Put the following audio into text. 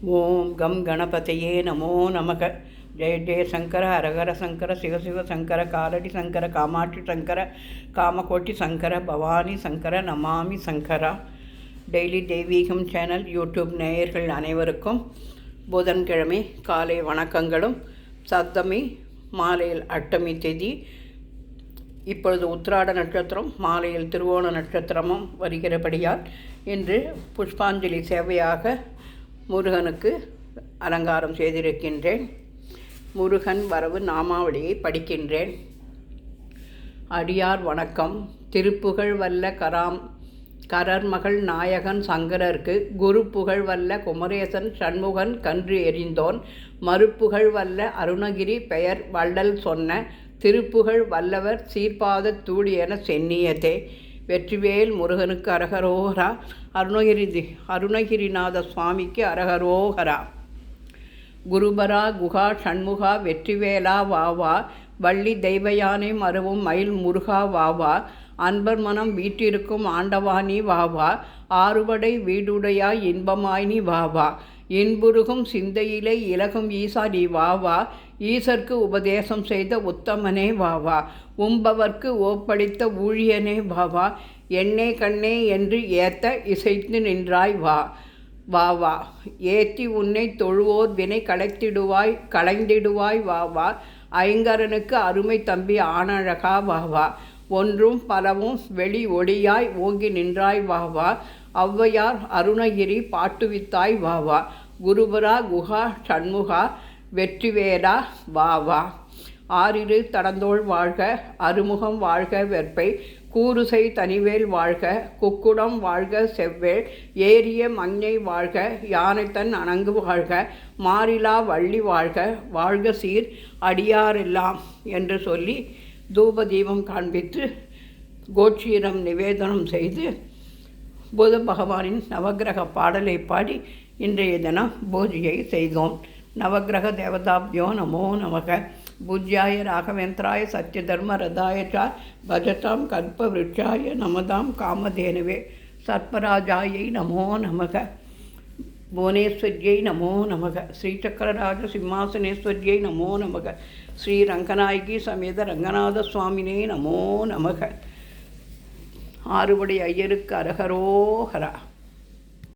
ஓம் come கணபதையே நமோ நமக. ஜெய ஜெய சங்கர, ஹரஹர சங்கர, சிவசிவ சங்கர, காலடி சங்கர, காமாட்சி சங்கர, காமகோட்டி சங்கர, பவானி சங்கர, நமாமி சங்கரா. டெய்லி தெய்வீகம் சேனல் யூடியூப் நேயர்கள் அனைவருக்கும் புதன்கிழமை காலை வணக்கங்களும். சப்தமி மாலையில் அஷ்டமி திதி. இப்பொழுது உத்திராட நட்சத்திரம், மாலையில் திருவோண நட்சத்திரமும் வருகிறபடியால் இன்று புஷ்பாஞ்சலி சேவையாக முருகனுக்கு அலங்காரம் செய்திருக்கின்றேன். முருகன் வரவு நாமாவளியை படிக்கின்றேன். அடியார் வணக்கம். திருப்புகழ் வல்ல கரர்மகள் நாயகன் சங்கரர்க்கு குருப்புகழ் வல்ல குமரேசன் சண்முகன் கன்று எறிந்தோன் மறுப்புகழ் வல்ல அருணகிரி பெயர் வள்ளல் சொன்ன திருப்புகழ் வல்லவர் சீர்பாத தூளியென சென்னியதே. வெற்றிவேல் முருகனுக்கு அரகரோகரா. அருணகிரிநாத சுவாமிக்கு அரகரோகரா. குருபரா குகா சண்முகா வெற்றிவேலா வாவா. வள்ளி தெய்வயானை மருவும் மயில் முருகா வாவா. அன்பர் மனம் வீட்டிருக்கும் ஆண்டவானி வாவா. ஆறுபடை வீடுடையாய் இன்பமாய் நீ வாவா. இன்புருகும் சிந்தையிலே இலகும் ஈசா நீ வாவா. ஈசர்க்கு உபதேசம் செய்த உத்தமனே வாவா. உம்பவர்க்கு ஓப்பளித்த ஊழியனே வாவா. எண்ணே கண்ணே என்று ஏத்த இசைத்து நின்றாய் வா வாவா. ஏத்தி உன்னை தொழுவோர் வினை களைந்திடுவாய் வாவா. ஐங்கரனுக்கு அருமை தம்பி ஆனழகா வாவா. ஒன்றும் பலவும் வெளி ஒளியாய் ஓங்கி நின்றாய் வாவா. ஔவையார் அருணகிரி பாட்டுவித்தாய் வாவா. குருபரா குஹா சண்முகா வெற்றிவேலா வாவா. ஆறிரு தடந்தோள் வாழ்க, அருமுகம் வாழ்க வெற்பை, கூறுசை தனிவேல் வாழ்க, குக்குடம் வாழ்க செவ்வேள், ஏரிய மஞ்சை வாழ்க, யானைத்தன் அணங்கு வாழ்க, மாறிலா வள்ளி வாழ்க, வாழ்க சீர் அடியாரெல்லாம் என்று சொல்லி தூப தீபம் காண்பித்து கோட்சீரம் நிவேதனம் செய்து புத பகவானின் நவக்கிரக பாடலை பாடி இன்றைய தினம் பூஜையை செய்தோம். நவக்கிரக தேவதாப்யோ நமோ நமக. பூஜ்யாய ராகவேந்திராய சத்ய தர்ம ரதாயச்சா பஜதாம் கல்ப விருட்சாய நமதாம் காமதேனுவே சர்ப்பராஜாயை நமோ நமக. புவனேஸ்வரியை நமோ நமக. ஸ்ரீசக்கரராஜ சிம்மாசனேஸ்வரியை நமோ நமக. ஸ்ரீ ரங்கநாயகி சமேத ரங்கநாத சுவாமினே நமோ நமக. ஆறுபடை ஐயருக்கு அரகரோகரா.